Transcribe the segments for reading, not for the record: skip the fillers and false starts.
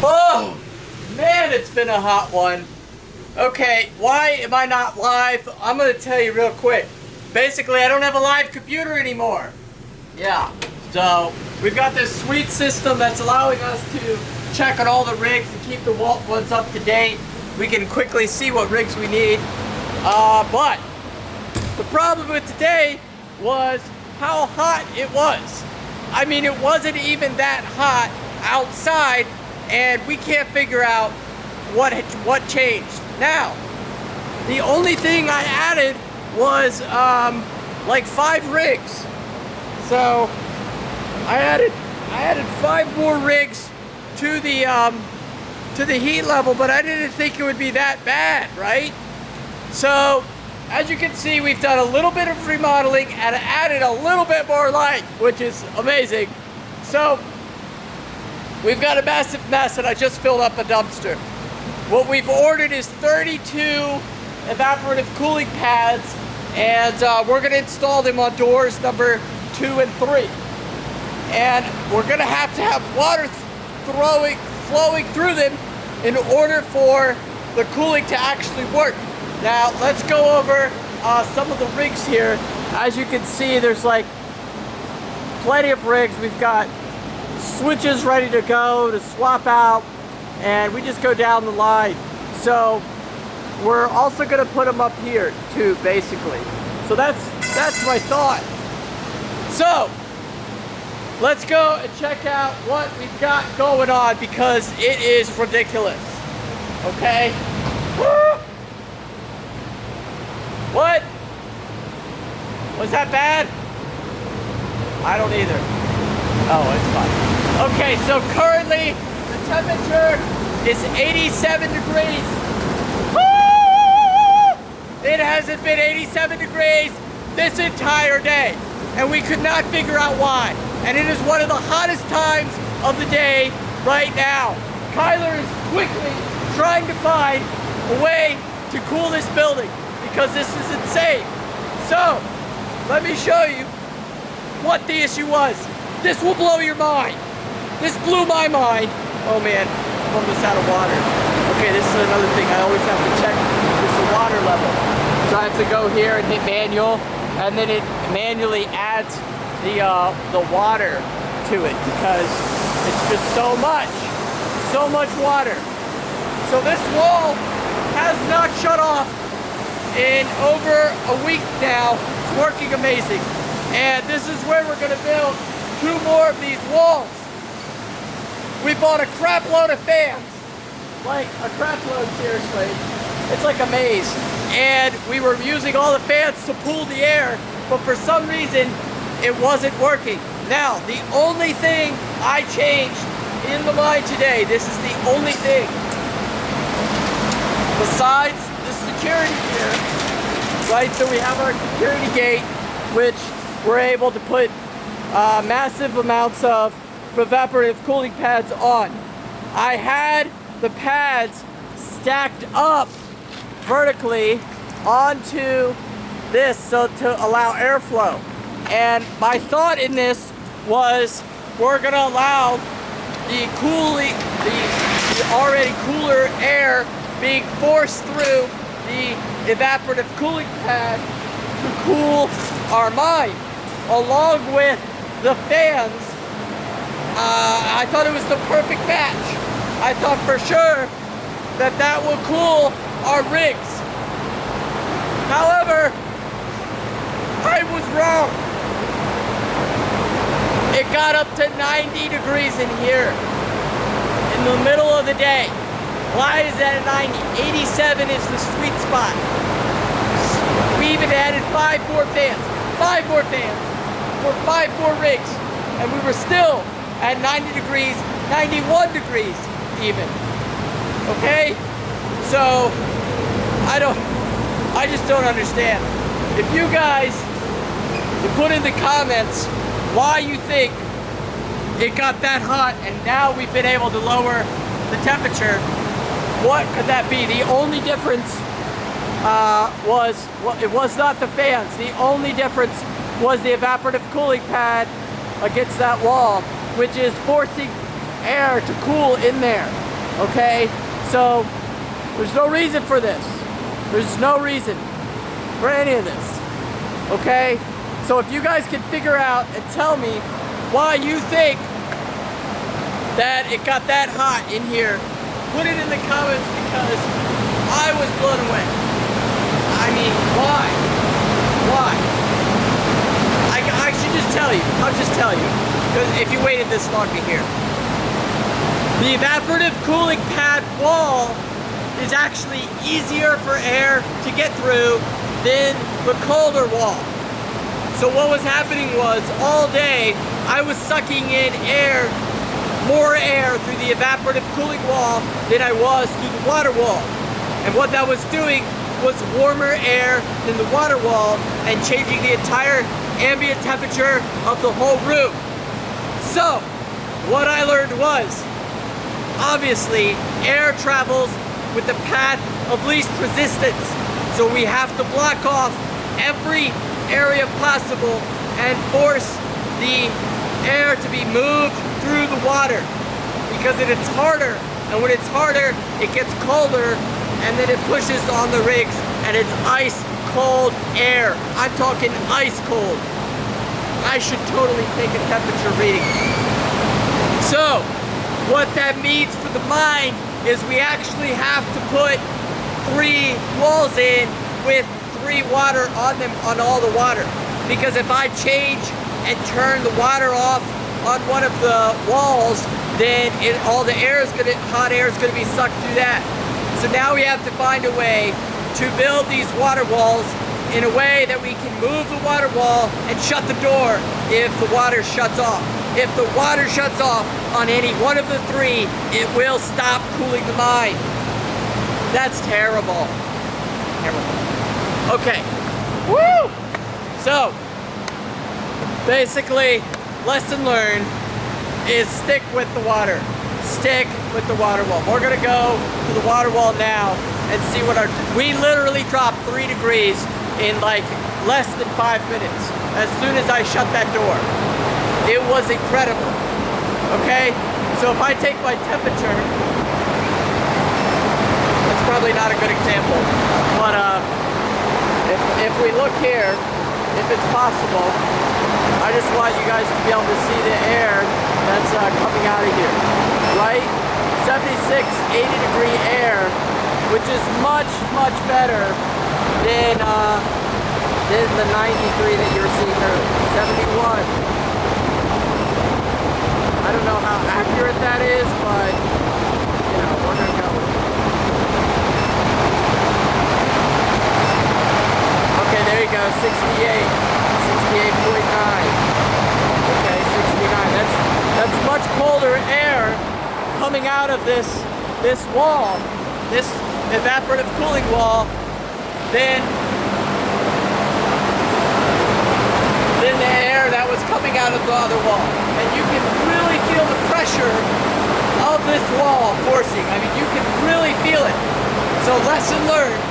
Oh, man, it's been a hot one. Okay, why am I not live? I'm going to tell you real quick. Basically, I don't have a live computer anymore. Yeah, so we've got this sweet system that's allowing us to check on all the rigs and keep the ones up to date. We can quickly see what rigs we need. But the problem with today was how hot it was. I mean, it wasn't even that hot outside, and we can't figure out what changed. Now, the only thing I added was like 5 rigs. So I added 5 more rigs to the heat level, but I didn't think it would be that bad, right? So as you can see, we've done a little bit of remodeling and added a little bit more light, which is amazing. So we've got a massive mess, and I just filled up a dumpster. What we've ordered is 32 evaporative cooling pads, and we're going to install them on doors number 2 and 3. And we're going to have water flowing through them in order for the cooling to actually work. Now let's go over some of the rigs here. As you can see, there's like plenty of rigs. We've got switches ready to go to swap out, and we just go down the line. So we're also going to put them up here too, basically. So that's my thought. So let's go and check out what we've got going on, because it is ridiculous. Okay? Woo! What? Was that bad? I don't either. Oh, it's fine. Okay, so currently the temperature is 87 degrees. Woo! It hasn't been 87 degrees this entire day, and we could not figure out why. And it is one of the hottest times of the day right now. Kyler is quickly trying to find a way to cool this building, because this is insane. So let me show you what the issue was. This will blow your mind. This blew my mind. Oh man, I'm almost out of water. Okay, this is another thing. I always have to check this water level. So I have to go here and hit manual, and then it manually adds the water to it, because it's just so much water. So this wall has not shut off in over a week now. It's working amazing. And this is where we're gonna build 2 more of these walls. We bought a crap load of fans. Like a crap load, seriously. It's like a maze. And we were using all the fans to pull the air, but for some reason, it wasn't working. Now, the only thing I changed in the line today, this is the only thing, besides the security here, right? So we have our security gate, which we're able to put massive amounts of evaporative cooling pads on. I had the pads stacked up vertically onto this, so to allow airflow. And my thought in this was, we're gonna allow the already cooler air being forced through the evaporative cooling pad to cool our mine, along with the fans. I thought it was the perfect match. I thought for sure that will cool our rigs. However, I was wrong. It got up to 90 degrees in here in the middle of the day. Why is that at 90? 87 is the sweet spot. We even added 5 more fans. 5 more fans for 5 more rigs. And we were still at 90 degrees, 91 degrees even. Okay? So, I just don't understand. If you guys put in the comments why you think it got that hot and now we've been able to lower the temperature, what could that be? The only difference it was not the fans. The only difference was the evaporative cooling pad against that wall, which is forcing air to cool in there, okay? So there's no reason for this. There's no reason for any of this, okay? So if you guys can figure out and tell me why you think that it got that hot in here, put it in the comments, because I was blown away. I mean, why? Why? I should just tell you. I'll just tell you. Because if you waited this long to hear. The evaporative cooling pad wall is actually easier for air to get through than the colder wall. So what was happening was, all day, I was sucking in air, more air through the evaporative cooling wall than I was through the water wall. And what that was doing was warmer air than the water wall and changing the entire ambient temperature of the whole room. So, what I learned was, obviously, air travels with the path of least resistance. So we have to block off every area possible and force the air to be moved through the water, because it's harder, and when it's harder, it gets colder, and then it pushes on the rigs, and it's ice cold air. I'm talking ice cold. I should totally take a temperature reading. So, what that means for the mine is we actually have to put 3 walls in with 3 water on them, on all the water. Because if I change and turn the water off on one of the walls, then all the air is hot air is gonna be sucked through that. So now we have to find a way to build these water walls in a way that we can move the water wall and shut the door if the water shuts off. If the water shuts off on any one of the 3, it will stop cooling the mine. That's terrible. Terrible. Okay. Woo! So, basically, lesson learned is stick with the water. Stick with the water wall. We're gonna go to the water wall now and see what we literally dropped 3 degrees in like less than 5 minutes as soon as I shut that door. It was incredible. Okay, so if I take my temperature, that's probably not a good example, but if we look here, if it's possible, I just want you guys to be able to see the air that's coming out of here, right? 76, 80 degree air, which is much, much better than the 93 that you were seeing earlier. 71. I don't know how accurate that is, but, you know, we're gonna go with it. Okay, there you go, 68, 68.9. Okay, 69. That's much colder air coming out of this wall, this evaporative cooling wall, than the air that was coming out of the other wall. And you can really feel the pressure of this wall forcing. I mean, you can really feel it. So lesson learned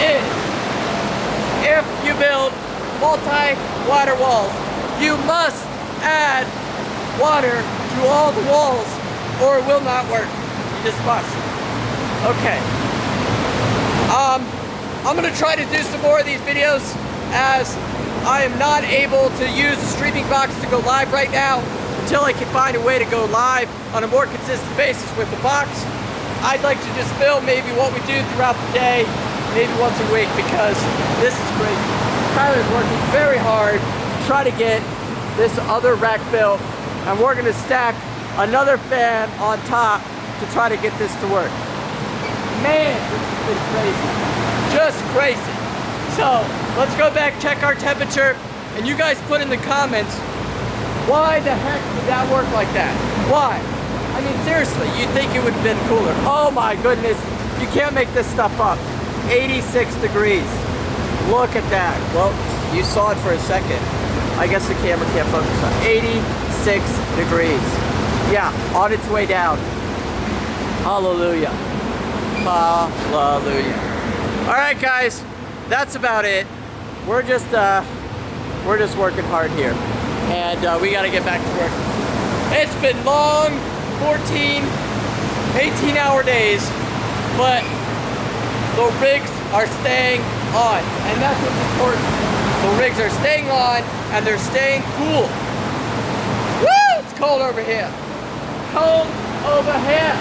is, if you build multi-water walls, you must add water to all the walls or it will not work. You just must. Okay. I'm gonna try to do some more of these videos, as I am not able to use the streaming box to go live right now until I can find a way to go live on a more consistent basis with the box. I'd like to just film maybe what we do throughout the day, maybe once a week, because this is crazy. Tyler's working very hard to try to get this other rack built, and we're gonna stack another fan on top to try to get this to work. Man, this has been crazy. Just crazy. So, let's go back, check our temperature, and you guys put in the comments, why the heck did that work like that? Why? I mean, seriously, you'd think it would have been cooler. Oh my goodness, you can't make this stuff up. 86 degrees. Look at that. Well, you saw it for a second. I guess the camera can't focus on 86 degrees. Yeah, on its way down. Hallelujah. Hallelujah. All right, guys. That's about it. We're just working hard here, and we got to get back to work. It's been long, 14, 18-hour days, but the rigs are staying on, and that's what's important. The rigs are staying on, and they're staying cool. Woo! It's cold over here. Cold over here.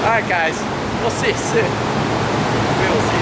All right, guys. We'll see you soon. We will see you.